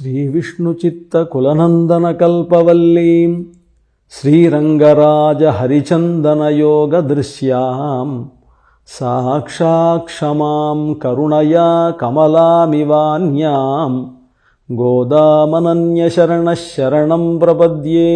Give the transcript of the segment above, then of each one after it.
श्रीविष्णुचित्तकुलनन्दनकल्पवल्लीं श्रीरङ्गराजहरिचन्दनयोगदृश्यां साक्षात् क्षमां करुणया कमलामिवान्यां గోదామనన్యశరణః శరణం ప్రపద్యే.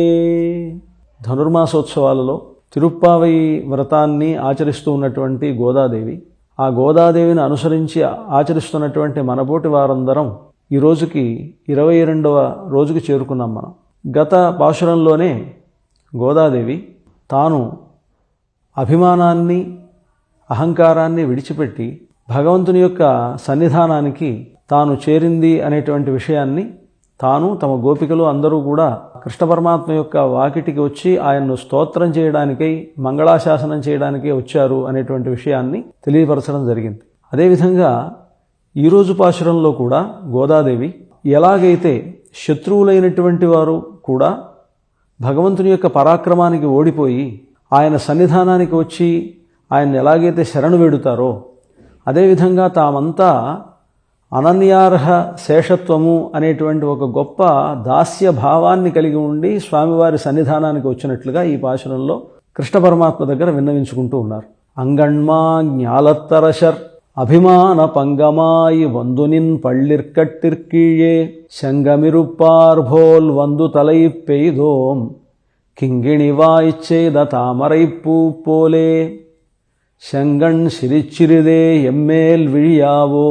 ధనుర్మాసోత్సవాలలో తిరుప్పావై వ్రతాన్ని ఆచరిస్తూ ఉన్నటువంటి గోదాదేవి, ఆ గోదాదేవిని అనుసరించి ఆచరిస్తున్నటువంటి మనబోటి వారందరం ఈ రోజుకి 22వ రోజుకి చేరుకున్నాం. మనం గత పాశురంలోనే గోదాదేవి తాను అభిమానాన్ని అహంకారాన్ని విడిచిపెట్టి భగవంతుని యొక్క సన్నిధానానికి తాను చేరింది అనేటువంటి విషయాన్ని తాను తమ గోపికలు అందరూ కూడా కృష్ణ పరమాత్మ యొక్క వాకిటికి వచ్చి ఆయన్ను స్తోత్రం చేయడానికై మంగళాశాసనం చేయడానికై వచ్చారు అనేటువంటి విషయాన్ని తెలియపరచడం జరిగింది. అదేవిధంగా ఈరోజు పాశురంలో కూడా గోదాదేవి ఎలాగైతే శత్రువులైనటువంటి వారు కూడా భగవంతుని యొక్క పరాక్రమానికి ఓడిపోయి ఆయన సన్నిధానానికి వచ్చి ఆయన్ని ఎలాగైతే శరణు వేడుతారో అదేవిధంగా తామంతా అనన్యార్హ శేషత్వము అనేటువంటి ఒక గొప్ప దాస్య భావాన్ని కలిగి ఉండి స్వామివారి సన్నిధానానికి వచ్చినట్లుగా ఈ పాశురంలో కృష్ణ పరమాత్మ దగ్గర విన్నవించుకుంటూ ఉన్నారు. అంగణ్మా జ్ఞాలత్తరశర్ అభిమాన పంగమాయి వందునిన్ పళ్ళిర్కట్టిర్కీழே శంగమిరుప్పార్భోల్ వందు తలై పెய்தோம் கிங்கிணிவாய்ச்செய்த தாமரைப்பூ போலே செங்கண் சிரிச்சிறிதே எம்மேல் விழியாவோ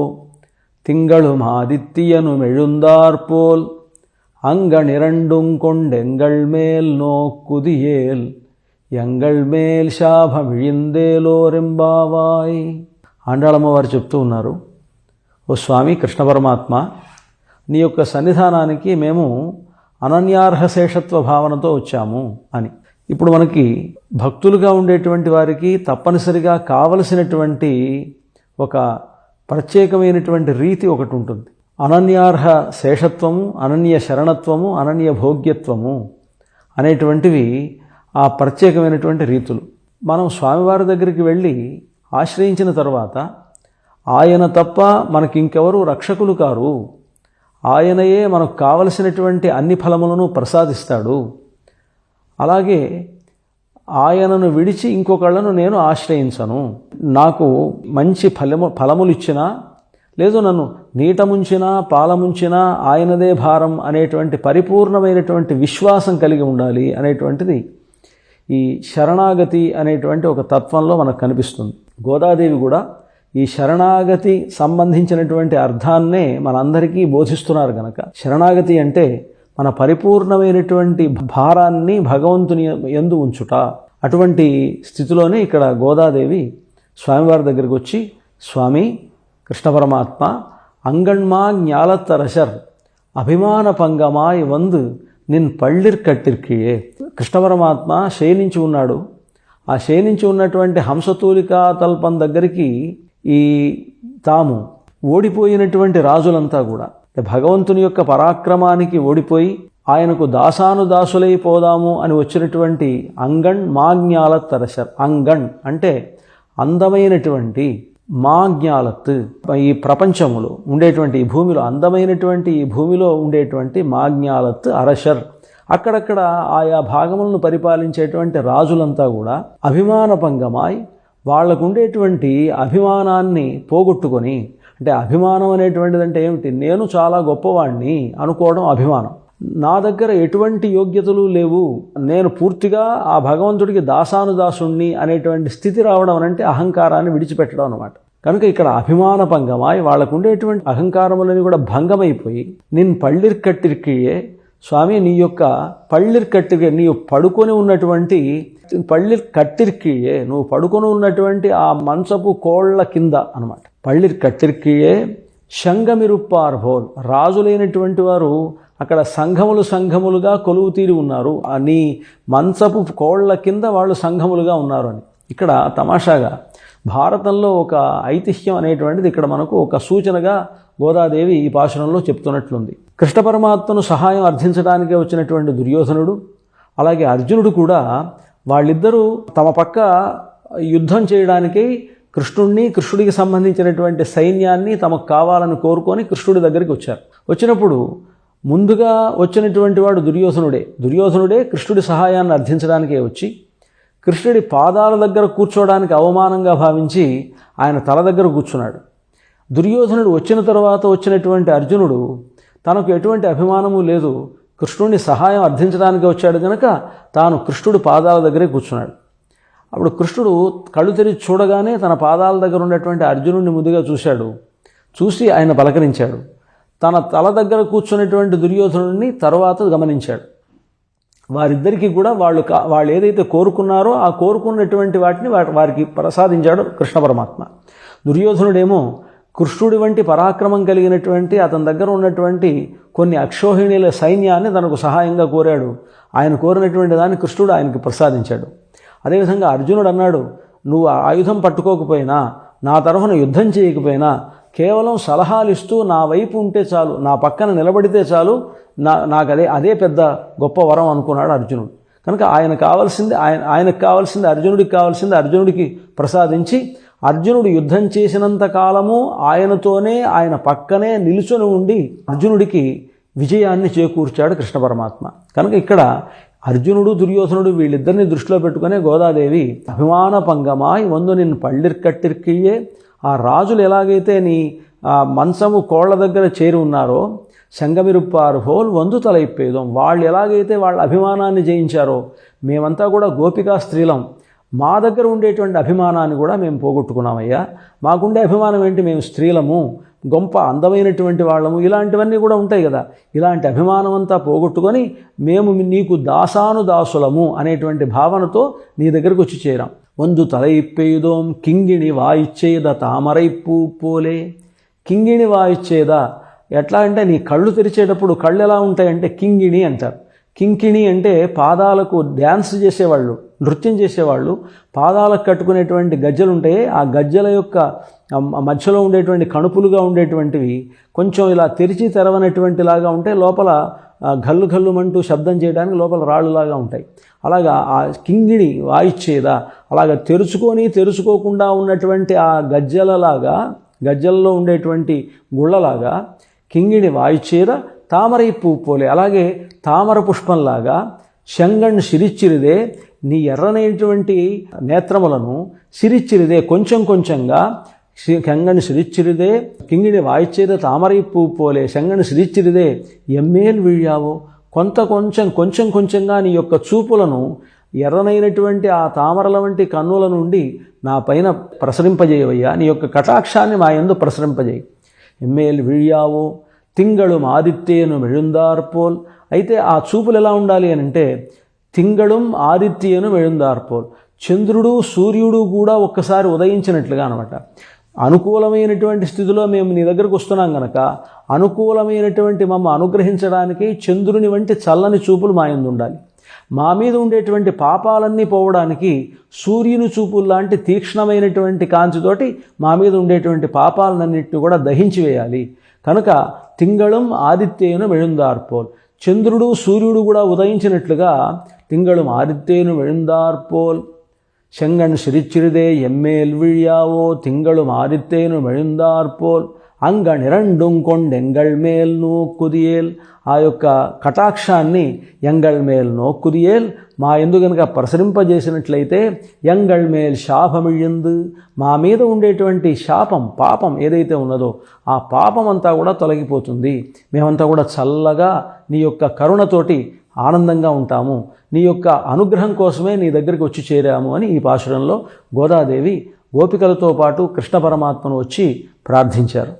திங்களும் ஆதித்தியனும் எழுந்தாற்போல் அங்கனிரண்டும் கொண்டெங்கள் மேல் நோக்குதியேல் ఎంగళ్ మేల్ శాభమిళిందేలోరెంబావాయ్. ఆండాళమ్మ వారు చెప్తూ ఉన్నారు, ఓ స్వామి కృష్ణ పరమాత్మ, నీ యొక్క సన్నిధానానికి మేము అనన్యార్హ శేషత్వ భావనతో వచ్చాము అని. ఇప్పుడు మనకి భక్తులుగా ఉండేటువంటి వారికి తప్పనిసరిగా కావలసినటువంటి ఒక ప్రత్యేకమైనటువంటి రీతి ఒకటి ఉంటుంది. అనన్యార్హ శేషత్వము, అనన్య శరణత్వము, అనన్య భోగ్యత్వము అనేటువంటివి ఆ ప్రత్యేకమైనటువంటి రీతులు. మనం స్వామివారి దగ్గరికి వెళ్ళి ఆశ్రయించిన తర్వాత ఆయన తప్ప మనకింకెవరూ రక్షకులు కారు, ఆయనయే మనకు కావలసినటువంటి అన్ని ఫలములను ప్రసాదిస్తాడు. అలాగే ఆయనను విడిచి ఇంకొకళ్ళను నేను ఆశ్రయించను. నాకు మంచి ఫలములు ఇచ్చినా లేదు నన్ను నీట ముంచినా పాల ముంచినా ఆయనదే భారం అనేటువంటి పరిపూర్ణమైనటువంటి విశ్వాసం కలిగి ఉండాలి అనేటువంటిది ఈ శరణాగతి అనేటువంటి ఒక తత్వంలో మనకు కనిపిస్తుంది. గోదాదేవి కూడా ఈ శరణాగతి సంబంధించినటువంటి అర్థాన్నే మనందరికీ బోధిస్తున్నారు కనుక శరణాగతి అంటే మన పరిపూర్ణమైనటువంటి భారాన్ని భగవంతుని యందు ఉంచుట. అటువంటి స్థితిలోనే ఇక్కడ గోదాదేవి స్వామివారి దగ్గరికి వచ్చి, స్వామి కృష్ణ పరమాత్మ అంగణ్మా జ్ఞాలత్తరశర్ అభిమాన పంగమాయ్ వందు నిన్ పళ్ళిర్కట్టిర్కీழే. కృష్ణ పరమాత్మ శయనించి ఉన్నాడు. ఆ శయనించి ఉన్నటువంటి హంసతూలికా తల్పం దగ్గరికి ఈ తాము ఓడిపోయినటువంటి రాజులంతా కూడా భగవంతుని యొక్క పరాక్రమానికి ఓడిపోయి ఆయనకు దాసానుదాసులైపోదాము అని వచ్చినటువంటి అంగణ్ మాజ్ఞాలత్తరశర్. అంగణ్ అంటే అందమైనటువంటి, మాజ్ఞాలత్ ఈ ప్రపంచములో ఉండేటువంటి ఈ భూమిలో అందమైనటువంటి ఈ భూమిలో ఉండేటువంటి మాజ్ఞాలత్ అరశర్. అక్కడక్కడ ఆయా భాగములను పరిపాలించేటువంటి రాజులంతా కూడా అభిమాన పంగమాయ్ వాళ్లకు ఉండేటువంటి అభిమానాన్ని పోగొట్టుకొని, అంటే అభిమానం అనేటువంటిది అంటే ఏమిటి, నేను చాలా గొప్పవాణ్ణి అనుకోవడం అభిమానం. నా దగ్గర ఎటువంటి యోగ్యతలు లేవు, నేను పూర్తిగా ఆ భగవంతుడికి దాసానుదాసుణ్ణి అనేటువంటి స్థితి రావడం అంటే అహంకారాన్ని విడిచిపెట్టడం అన్నమాట. కనుక ఇక్కడ అభిమాన భంగమాయి వాళ్లకు ఉండేటువంటి అహంకారములని కూడా భంగమైపోయి నిన్ పళ్ళిర్కట్టిర్కీഴే, స్వామి నీ యొక్క పళ్ళిర్కట్టిర్కే, నీవు పడుకొని ఉన్నటువంటి పళ్ళిర్కట్టిర్కీഴే, నువ్వు పడుకొని ఉన్నటువంటి ఆ మంచపు కోళ్ల కింద అన్నమాట. పళ్ళిర్కట్టిర్కీഴే శంగమిరుప్పార్భోల్, రాజులైనటువంటి వారు అక్కడ సంఘములుగా కొలువు తీరి ఉన్నారు. నీ మంచపు కోళ్ల కింద వాళ్ళు సంఘములుగా ఉన్నారు అని. ఇక్కడ తమాషాగా భారతంలో ఒక ఐతిహ్యం అనేటువంటిది ఇక్కడ మనకు ఒక సూచనగా గోదాదేవి ఈ పాశురంలో చెప్తున్నట్లుంది. కృష్ణ పరమాత్మను సహాయం అర్థించడానికే వచ్చినటువంటి దుర్యోధనుడు, అలాగే అర్జునుడు కూడా వాళ్ళిద్దరూ తమ పక్క యుద్ధం చేయడానికై కృష్ణుడికి సంబంధించినటువంటి సైన్యాన్ని తమకు కావాలని కోరుకొని కృష్ణుడి దగ్గరికి వచ్చారు. వచ్చినప్పుడు ముందుగా వచ్చినటువంటి వాడు దుర్యోధనుడే కృష్ణుడి సహాయాన్ని అర్థించడానికే వచ్చి కృష్ణుడి పాదాల దగ్గర కూర్చోవడానికి అవమానంగా భావించి ఆయన తల దగ్గర కూర్చున్నాడు. దుర్యోధనుడు వచ్చిన తర్వాత వచ్చినటువంటి అర్జునుడు తనకు ఎటువంటి అభిమానము లేదు, కృష్ణుడిని సహాయం అర్థించడానికి వచ్చాడు కనుక తాను కృష్ణుడి పాదాల దగ్గరే కూర్చున్నాడు. అప్పుడు కృష్ణుడు కళ్ళు తెరిచి చూడగానే తన పాదాల దగ్గర ఉన్నటువంటి అర్జునుడిని ముందుగా చూసి ఆయన పలకరించాడు. తన తల దగ్గర కూర్చున్నటువంటి దుర్యోధనుడిని తర్వాత గమనించాడు. వారిద్దరికీ కూడా వాళ్ళు ఏదైతే కోరుకున్నారో ఆ కోరుకున్నటువంటి వాటిని వారికి ప్రసాదించాడు కృష్ణ పరమాత్మ. దుర్యోధనుడేమో కృష్ణుడి వంటి పరాక్రమం కలిగినటువంటి అతని దగ్గర ఉన్నటువంటి కొన్ని అక్షోహిణీల సైన్యాన్ని తనకు సహాయంగా కోరాడు. ఆయన కోరినటువంటి దాన్ని కృష్ణుడు ఆయనకు ప్రసాదించాడు. అదేవిధంగా అర్జునుడు అన్నాడు, నువ్వు ఆయుధం పట్టుకోకపోయినా, నా తరఫున యుద్ధం చేయకపోయినా, కేవలం సలహాలు ఇస్తూ నా వైపు ఉంటే చాలు, నా పక్కన నిలబడితే చాలు, నాకు అదే పెద్ద గొప్ప వరం అనుకున్నాడు అర్జునుడు. కనుక ఆయనకు కావాల్సింది అర్జునుడికి ప్రసాదించి అర్జునుడు యుద్ధం చేసినంత కాలము ఆయనతోనే ఆయన పక్కనే నిలుచొని ఉండి అర్జునుడికి విజయాన్ని చేకూర్చాడు కృష్ణ పరమాత్మ. కనుక ఇక్కడ అర్జునుడు దుర్యోధనుడు వీళ్ళిద్దరిని దృష్టిలో పెట్టుకునే గోదాదేవి అభిమాన పంగమాయ్ వందు నిన్ను పళ్ళిర్కట్టిర్కియే, ఆ రాజులు ఎలాగైతే నీ మంచము కోళ్ల దగ్గర చేరి ఉన్నారో సంగమిరుప్పారు హోల్ వందు తలైప్పేదం, వాళ్ళు ఎలాగైతే వాళ్ళ అభిమానాన్ని జయించారో మేమంతా కూడా గోపికా స్త్రీలం, మా దగ్గర ఉండేటువంటి అభిమానాన్ని కూడా మేము పోగొట్టుకున్నామయ్యా. మాకుండే అభిమానం ఏంటి, మేము స్త్రీలము, గొప్ప అందమైనటువంటి వాళ్ళము, ఇలాంటివన్నీ కూడా ఉంటాయి కదా. ఇలాంటి అభిమానం అంతా పోగొట్టుకొని మేము నీకు దాసానుదాసులము అనేటువంటి భావనతో నీ దగ్గరకు వచ్చి చేరాం. వందు తలైప్పేదోం కింగిణి వాయిచ్చేద తామరైపూ పోలే. కింగిణి వాయిచ్చేద ఎట్లా అంటే నీ కళ్ళు తెరిచేటప్పుడు కళ్ళు ఎలా ఉంటాయంటే కింగిణి అంటారు. కింకిణి అంటే పాదాలకు డ్యాన్స్ చేసేవాళ్ళు, నృత్యం చేసేవాళ్ళు పాదాలకు కట్టుకునేటువంటి గజ్జలు ఉంటాయి. ఆ గజ్జల యొక్క మధ్యలో ఉండేటువంటి కణుపులుగా ఉండేటువంటివి కొంచెం ఇలా తెరిచి తెరవనటువంటి లాగా ఉంటాయి, లోపల గల్లు గల్లుమంటూ శబ్దం చేయడానికి లోపల రాళ్ళులాగా ఉంటాయి. అలాగా ఆ కింగిణి వాయిచ్చేదా, అలాగా తెరుచుకోకుండా ఉన్నటువంటి ఆ గజ్జలలో ఉండేటువంటి గుళ్ళలాగా కింగిణి వాయిచ్చేద తామరై పువ్వు పోలే, అలాగే తామర పుష్పంలాగా శంగణ్ సిరిచ్చిరిదే, నీ ఎర్రనైనటువంటి నేత్రములను సిరిచ్చిరిదే కొంచెంగా శంగణ్ సిరిచ్చిరిదే కింగిణి వాయిచ్చేద తామరై పువ్వు పోలే శంగణ్ సిరిచ్చిరిదే ఎమ్మేలు వీళ్ళావో, కొంచెంగా నీ యొక్క చూపులను ఎర్రనైనటువంటి ఆ తామరల వంటి కన్నుల నుండి నా పైన ప్రసరింపజేయవయ్యా, నీ యొక్క కటాక్షాన్ని మా యందు ప్రసరింపజేయి. ఎమ్మేలు వీళ్ళావో తింగళం ఆదిత్యేను మెഴുந்தாర్పోల్. అయితే ఆ చూపులు ఎలా ఉండాలి అని అంటే తింగళం ఆదిత్యేను మెഴുந்தாర్పోల్, చంద్రుడు సూర్యుడు కూడా ఒక్కసారి ఉదయించినట్లుగా అనమాట. అనుకూలమైనటువంటి స్థితిలో మేము నీ దగ్గరకు వస్తున్నాం కనుక అనుకూలమైనటువంటి మమ్మ అనుగ్రహించడానికి చంద్రుని వంటి చల్లని చూపులు మా యందు ఉండాలి. మా మీద ఉండేటువంటి పాపాలన్నీ పోవడానికి సూర్యుని చూపులు లాంటి తీక్ష్ణమైనటువంటి కాంతితోటి మా మీద ఉండేటువంటి పాపాలన్నింటినీ కూడా దహించి వేయాలి. కనుక తింగళం ఆదిత్యేను మెഴുந்தாర్పోల్, చంద్రుడు సూర్యుడు కూడా ఉదయించినట్లుగా తింగళం ఆదిత్యేను మెഴുந்தாర్పోల్ శంగణ్ సిరిచ్చిరిదే ఎమ్మేల్ విழிయావో తింగళం ఆదిత్యేను మెഴുந்தாర్పోల్ అంగణిరండుం కొండెంగళ్ మేల్ నోక్కుదియేల్. ఆ యొక్క కటాక్షాన్ని ఎంగళ్ మేల్ నోక్కుదియేల్ మా ఎందు గనుక ప్రసరింపజేసినట్లయితే ఎంగళ్ మేల్ శాపమిళ్ళందు, మా మీద ఉండేటువంటి శాపం పాపం ఏదైతే ఉన్నదో ఆ పాపం అంతా కూడా తొలగిపోతుంది. మేమంతా కూడా చల్లగా నీ యొక్క కరుణతోటి ఆనందంగా ఉంటాము, నీ యొక్క అనుగ్రహం కోసమే నీ దగ్గరికి వచ్చి చేరాము అని ఈ పాశురంలో గోదాదేవి గోపికలతో పాటు కృష్ణ పరమాత్మను వచ్చి ప్రార్థించారు.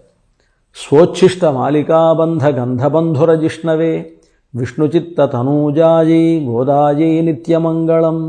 స్వోచ్ఛిష్ట మాలికాబంధ గంధబంధుర జిష్ణవే విష్ణుచిత్త తనూజాయై గోదాయై నిత్యమంగళం.